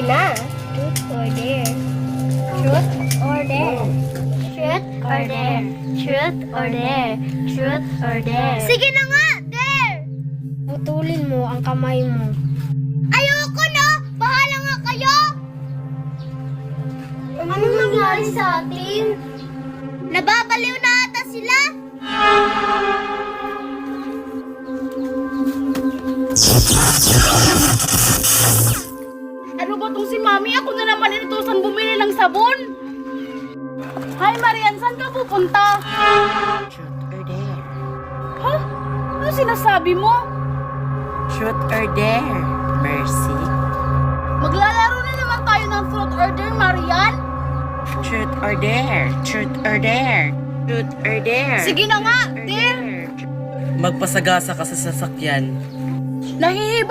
Sige na. Truth or dare? Truth or dare? Truth or dare? Truth or dare? Truth or dare? Sige na nga, dare! Putulin mo ang kamay mo. Ayoko na! Bahala nga kayo! Anong nangyari sa atin? Nababaliw na ata sila! Ano ba tong si Mami? Ako na naman inutusan bumili ng sabon. Hi Marian, saan ka pupunta? Truth or dare? Ha? Ano sinasabi mo? Truth or dare? Mercy? Maglalaro na naman tayo ng truth or dare, Marian? Truth or dare? Truth or dare? Truth or dare? Sige na nga, Or dare! Magpasagasa ka sa sasakyan. Nahihiba